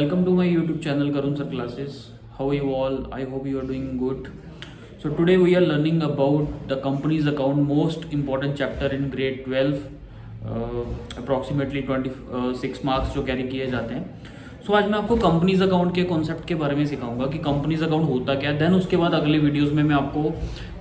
Welcome to my YouTube channel Karun Sir Classes. How are you all? I hope you are doing good. So today we are learning about the company's account, most important chapter in grade 12, approximately 26 marks जो carry किए जाते हैं. सो आज मैं आपको companies account के concept के बारे में सिखाऊंगा कि कंपनीज अकाउंट होता क्या है. देन उसके बाद अगले वीडियोस में मैं आपको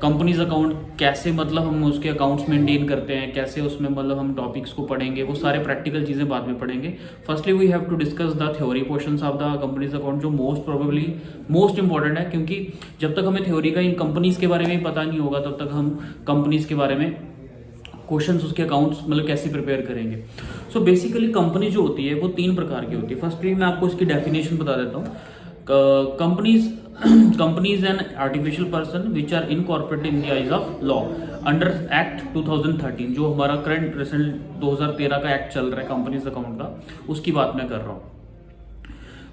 कंपनीज अकाउंट कैसे मतलब हम उसके अकाउंट्स मेंटेन करते हैं, कैसे उसमें मतलब हम टॉपिक्स को पढ़ेंगे, वो सारे प्रैक्टिकल चीज़ें बाद में पढ़ेंगे. Firstly we have to discuss the theory portions of the companies account, जो मोस्ट प्रोबेबली मोस्ट इंपॉर्टेंट है, क्योंकि जब तक हमें थ्योरी का इन कंपनीज के बारे में पता नहीं होगा तब तक हम कंपनीज के बारे में क्वेश्चंस, उसके अकाउंट्स मतलब कैसे प्रिपेयर करेंगे. सो बेसिकली कंपनी जो होती है वो तीन प्रकार की होती है. फर्स्टली मैं आपको इसकी डेफिनेशन बता देता हूँ. Companies an artificial person which are incorporated in the eyes of law under act 2013, जो हमारा करंट रिसेंट 2013 का एक्ट चल रहा है कंपनीज अकाउंट का, उसकी बात मैं कर रहा हूँ.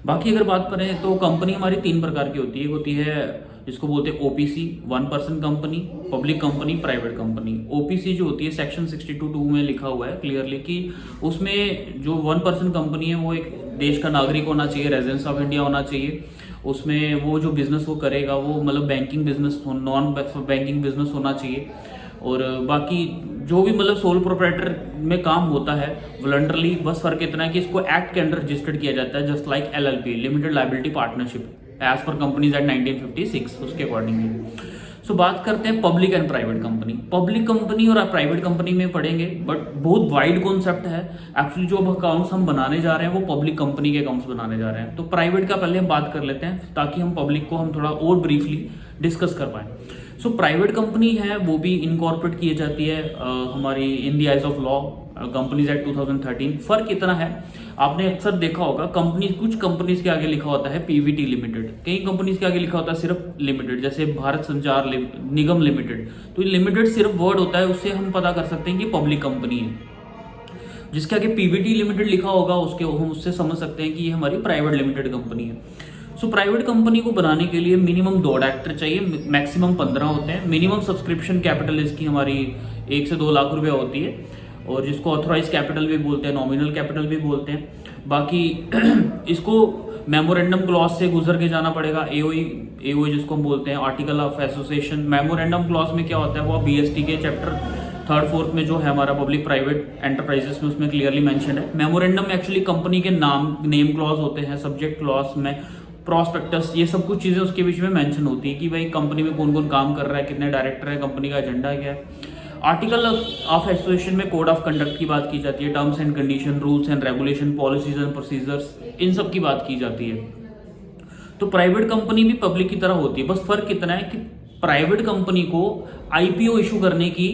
बाकी अगर बात करें तो कंपनी हमारी तीन प्रकार की होती है जिसको बोलते हैं OPC, one person company, public company, private company. OPC जो होती है सेक्शन 62(2) में लिखा हुआ है क्लियरली कि उसमें जो वन पर्सन कंपनी है वो एक देश का नागरिक होना चाहिए, रेजिडेंस ऑफ इंडिया होना चाहिए. उसमें वो जो बिजनेस वो करेगा वो मतलब banking business, non banking business होना चाहिए. और बाकी जो भी मतलब सोल प्रोप्राइटर में काम होता है वॉलंटरली, बस फर्क इतना है कि इसको एक्ट के अंडर रजिस्टर्ड किया जाता है, just like LLP, limited liability partnership, as per companies act 1956, उसके अकॉर्डिंगली. सो बात करते हैं public and private company. Public company और प्राइवेट कंपनी में पढ़ेंगे, बट बहुत वाइड कॉन्सेप्ट है. एक्चुअली जो अब अकाउंट्स हम बनाने जा रहे हैं वो पब्लिक कंपनी के अकाउंट्स बनाने जा रहे हैं. तो प्राइवेट का पहले हम बात कर लेते हैं ताकि हम पब्लिक को हम थोड़ा और ब्रीफली डिस्कस कर पाएं. सो प्राइवेट कंपनी है वो भी इनकॉर्पोरेट की जाती है हमारी इन the eyes of law, companies act 2013. फर्क इतना है, आपने अक्सर देखा होगा कंपनी, कुछ कंपनीज के आगे लिखा होता है PVT लिमिटेड, कई कंपनीज के आगे लिखा होता है सिर्फ लिमिटेड, जैसे भारत संचार निगम लिमिटेड. तो लिमिटेड सिर्फ वर्ड होता है, उससे हम पता कर सकते हैं कि पब्लिक कंपनी है. जिसके आगे PVT लिमिटेड लिखा होगा उसके हम उससे समझ सकते हैं कि ये हमारी प्राइवेट लिमिटेड कंपनी है. सो प्राइवेट कंपनी को बनाने के लिए मिनिमम 2 डायरेक्टर चाहिए, मैक्सिमम 15 होते हैं. मिनिमम सब्सक्रिप्शन कैपिटल इसकी हमारी 1 से 2 लाख रुपया होती है, और जिसको ऑथोराइज कैपिटल भी बोलते हैं, नॉमिनल कैपिटल भी बोलते हैं. बाकी इसको मेमोरेंडम क्लॉज से गुजर के जाना पड़ेगा. AOE जिसको हम बोलते हैं article of association. Memorandum clause में क्या होता है, वो BST के चैप्टर 3rd 4th में जो है हमारा पब्लिक प्राइवेट एंटरप्राइजेस में, उसमें क्लियरली मेंशन है. मेमोरेंडम में एक्चुअली कंपनी के नेम क्लॉज होते हैं, सब्जेक्ट क्लॉज में प्रॉस्पेक्टस, ये सब कुछ चीज़ें उसके बीच में मेंशन होती है कि भाई कंपनी में कौन कौन काम कर रहा है, कितने डायरेक्टर है, कंपनी का एजेंडा क्या है. आर्टिकल ऑफ एसोसिएशन में कोड ऑफ कंडक्ट की बात की जाती है, terms and condition, rules and regulation, policies and procedures, इन सब की बात की जाती है. तो प्राइवेट कंपनी भी पब्लिक की तरह होती है, बस फर्क इतना है कि प्राइवेट कंपनी को IPO इशू करने की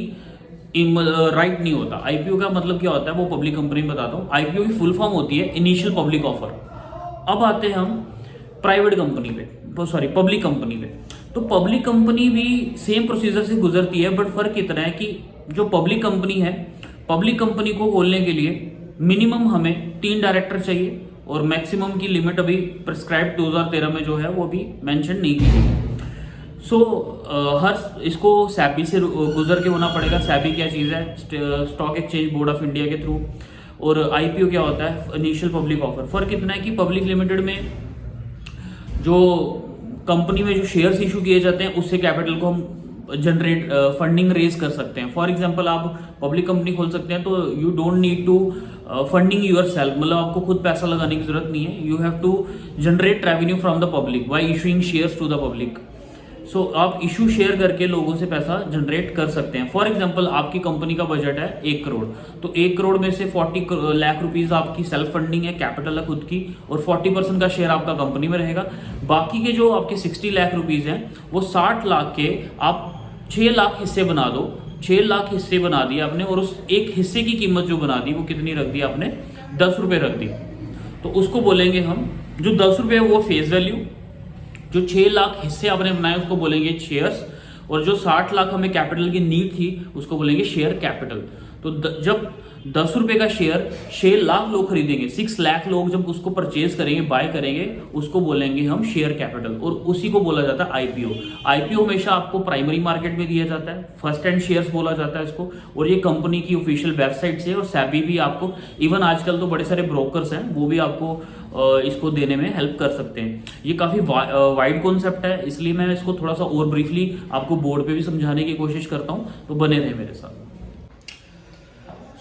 राइट नहीं होता. IPO का मतलब क्या होता है वो पब्लिक कंपनी में बताता हूँ. IPO की फुल फॉर्म होती है इनिशियल पब्लिक ऑफर. अब आते हैं हम प्राइवेट कंपनी पे, सॉरी पब्लिक कंपनी पे. तो पब्लिक कंपनी भी सेम प्रोसीजर से गुजरती है, बट फर्क इतना है कि जो पब्लिक कंपनी है, पब्लिक कंपनी को खोलने के लिए मिनिमम हमें 3 डायरेक्टर चाहिए, और मैक्सिमम की लिमिट अभी प्रिस्क्राइब 2013 में जो है वो अभी मेंशन नहीं की गई. सो हर इसको SEBI से गुजर के होना पड़ेगा. SEBI क्या चीज़ है, stock exchange board of India के थ्रू. और IPO क्या होता है, इनिशियल पब्लिक ऑफर. फर्क इतना है कि पब्लिक लिमिटेड में जो कंपनी में जो शेयर्स इशू किए जाते हैं उससे कैपिटल को हम जनरेट फंडिंग रेज कर सकते हैं. फॉर एग्जांपल आप पब्लिक कंपनी खोल सकते हैं तो you don't need to funding yourself, मतलब आपको खुद पैसा लगाने की जरूरत नहीं है. You have to generate revenue from the public by issuing shares to the public. So आप इशू शेयर करके लोगों से पैसा जनरेट कर सकते हैं. फॉर एग्जांपल आपकी कंपनी का बजट है 1 करोड़, तो 1 करोड़ में से 40 लाख रुपीज आपकी सेल्फ फंडिंग है, कैपिटल है खुद की, और 40% का शेयर आपका कंपनी में रहेगा. बाकी के जो आपके 60 लाख रुपीज हैं वो 60 लाख के आप 6 लाख हिस्से बना दो. 6 लाख हिस्से बना दिए आपने, और उस एक हिस्से की कीमत जो बना दी वो कितनी रख दी आपने, 10 रुपये रख दी. तो उसको बोलेंगे हम, जो 10 रुपये वो फेस वैल्यू, जो 6 लाख हिस्से आपने बनाए उसको बोलेंगे शेयर्स, और जो 60 लाख हमें कैपिटल की नीड थी उसको बोलेंगे शेयर कैपिटल. तो जब 10 रुपये का शेयर 6 लाख लोग खरीदेंगे, 6 लाख लोग जब उसको परचेज करेंगे, बाय करेंगे, उसको बोलेंगे हम शेयर कैपिटल, और उसी को बोला जाता है IPO. IPO हमेशा आपको प्राइमरी मार्केट में दिया जाता है, फर्स्ट हैंड शेयर्स बोला जाता है इसको, और ये कंपनी की ऑफिशियल वेबसाइट से, और SEBI भी आपको, इवन आजकल तो बड़े सारे ब्रोकर्स हैं वो भी आपको इसको देने में हेल्प कर सकते हैं। ये काफ़ी वाइड कॉन्सेप्ट है, इसलिए मैं इसको थोड़ा सा और ब्रीफली आपको बोर्ड पे भी समझाने की कोशिश करता हूँ, तो बने रहे मेरे साथ।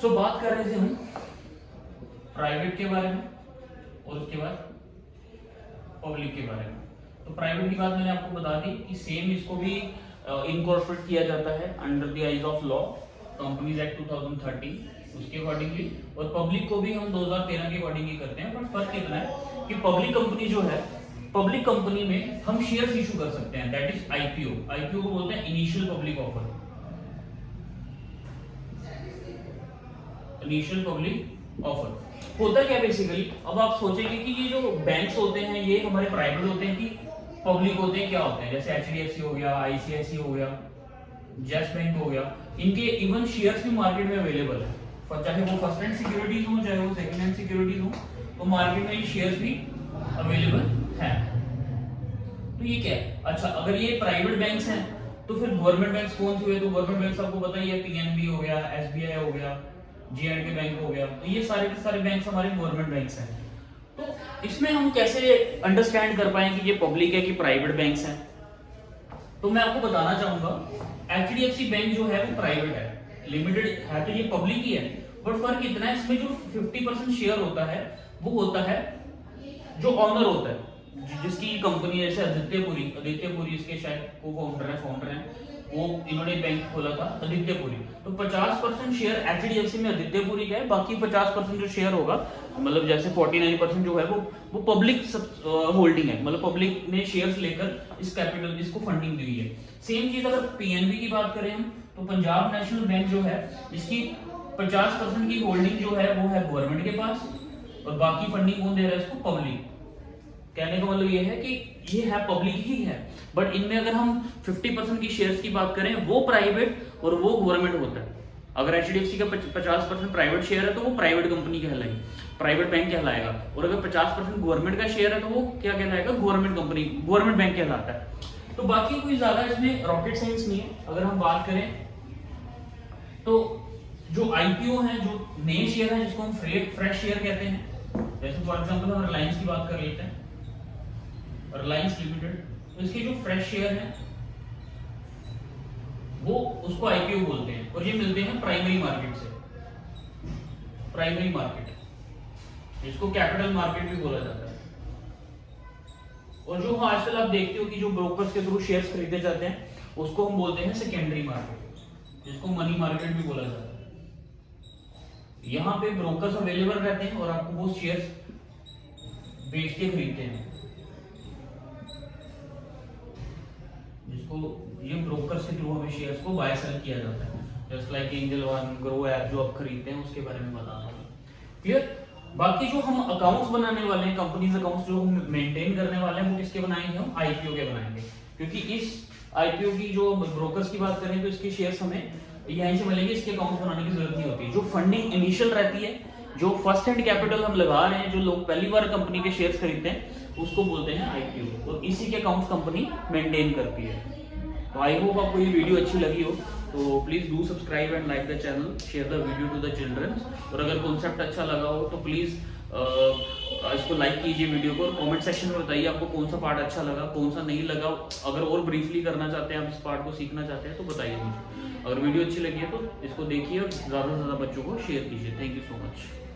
सो बात कर रहे थे हम प्राइवेट के बारे में और उसके बाद पब्लिक के बारे में। तो प्राइवेट की बात मैंने आपको बता दी कि सेम इसको भी इनकॉर्पोरेट किया जाता है under the eyes of law, companies act 2013 उसके अकॉर्डिंगली, और पब्लिक को भी हम 2013 के अकॉर्डिंग ही करते हैं। बट फर्क इतना है कि पब्लिक कंपनी जो है, पब्लिक कंपनी में हम शेयर्स इशू कर सकते हैं, दैट इज आईपीओ। आईपीओ को बोलते हैं initial public offer, initial public offer. होता क्या बेसिकली, अब आप सोचेंगे कि ये जो बैंक्स होते हैं ये हमारे प्राइवेट होते हैं कि पब्लिक होते हैं, क्या होते हैं, जैसे एचडीएफसी हो गया, आईसीआईसी हो गया, जेस बैंक हो गया, इनके इवन शेयर्स भी मार्केट में अवेलेबल है, चाहे वो फर्स्ट हैंड सिक्योरिटीज हो चाहे वो सेकंड हैंड सिक्योरिटीज हो, तो मार्केट में ये शेयर्स भी अवेलेबल है। तो ये क्या है, अच्छा अगर ये प्राइवेट बैंक्स हैं तो फिर गवर्नमेंट बैंक्स कौन से हुए, तो गवर्नमेंट बैंक्स आपको पता ही है, पीएनबी हो गया, एसबीआई हो गया, J&K बैंक हो गया, तो ये सारे के सारे बैंक्स हमारे गवर्नमेंट बैंक्स हैं। तो इसमें हम कैसे अंडरस्टैंड कर पाए कि ये पब्लिक है कि प्राइवेट बैंक्स हैं, तो मैं आपको बताना चाहूंगा एचडीएफसी बैंक जो है वो प्राइवेट है, लिमिटेड है, तो ये पब्लिक ही है, बट फर्क इतना है इसमें जो 50% शेयर होता है वो होता है जो ऑनर होता है, जिसकी कंपनी जैसे आदित्य पुरी इसके शायद को फाउंडर हैं, वो इन्होंने बैंक खोला था आदित्य पुरी, तो 50% शेयर एचडीएफसी में आदित्य पुरी का है, बाकी 50% जो शेयर होगा, मतलब जैसे 49% जो है वो पब्लिक होल्डिंग है, मतलब पब्लिक ने शेयर्स लेकर इस कैपिटल इसको फंडिंग दी है। सेम चीज अगर पीएनबी की बात करें हम, तो पंजाब नेशनल बैंक जो है इसकी 50% की होल्डिंग जो है वो है गवर्नमेंट के पास, और बाकी फंडिंग कौन दे रहा है इसको, पब्लिक। कहने का मतलब ये है कि ये है पब्लिक ही है, बट इनमें अगर हम 50% की शेयर्स की बात करें वो प्राइवेट और वो गवर्नमेंट होता है। अगर एचडीएफसी का 50% प्राइवेट शेयर है तो वो प्राइवेट कंपनी कहलाएगी, प्राइवेट बैंक कहलाएगा, और अगर 50% गवर्नमेंट का शेयर है तो वो क्या कहलाएगा, गवर्नमेंट कंपनी, गवर्नमेंट बैंक कहलाता है। तो बाकी कोई ज्यादा इसमें रॉकेट साइंस नहीं है। अगर हम बात करें तो जो आईपीओ है, जो नए शेयर है जिसको हम फ्रेश शेयर कहते हैं, जैसे फॉर एग्जांपल हम रिलायंस की बात कर लेते हैं, रिलायंस लिमिटेड, तो इसके जो फ्रेश शेयर हैं वो उसको आईपीओ बोलते हैं, और ये मिलते हैं प्राइमरी मार्केट से, प्राइमरी मार्केट, इसको कैपिटल मार्केट भी बोला जाता है। और जो आजकल आप देखते हो कि जो ब्रोकर्स के थ्रू शेयर्स खरीदे जाते हैं उसको हम बोलते हैं सेकेंडरी मार्केट, जिसको मनी मार्केट भी बोला जाता है। यहाँ पे ब्रोकर्स अवेलेबल रहते हैं और आपको वो शेयर्स बेच के खरीदते हैं, जिसको ये ब्रोकर्स के थ्रू हमें शेयर्स को बाय सेल किया जाता है, just like angel one, grow app जो आप खरीदते हैं उसके बारे में बताना है। क्लियर। बाकी जो हम अकाउंट्स बनाने वाले हैं, कंपनीज अकाउंट्स जो हम मेंटेन करने वाले हैं, वो किसके बनाएंगे, हम आईपीओ के बनाएंगे, क्योंकि इस आईपीओ की जो ब्रोकर्स की बात करें तो इसके शेयर्स हमें यहीं से मिलेंगे, इसके अकाउंट्स बनाने की जरूरत नहीं होती। जो फंडिंग इनिशियल रहती है, जो फर्स्ट हैंड कैपिटल हम लगा रहे हैं, जो लोग पहली बार कंपनी के शेयर्स खरीदते हैं उसको बोलते हैं आईपीओ, और इसी के अकाउंट्स कंपनी मेंटेन करती है। तो आई होप आपको ये वीडियो अच्छी लगी हो, तो please do subscribe and like the channel, share the video to the childrens, और अगर कॉन्सेप्ट अच्छा लगा हो तो प्लीज़ इसको लाइक कीजिए वीडियो को, और कमेंट सेक्शन में बताइए आपको कौन सा पार्ट अच्छा लगा, कौन सा नहीं लगा। अगर और ब्रीफली करना चाहते हैं, आप इस पार्ट को सीखना चाहते हैं तो बताइए मुझे। अगर वीडियो अच्छी लगी है तो इसको देखिए और ज़्यादा से ज़्यादा बच्चों को शेयर कीजिए। Thank you so much.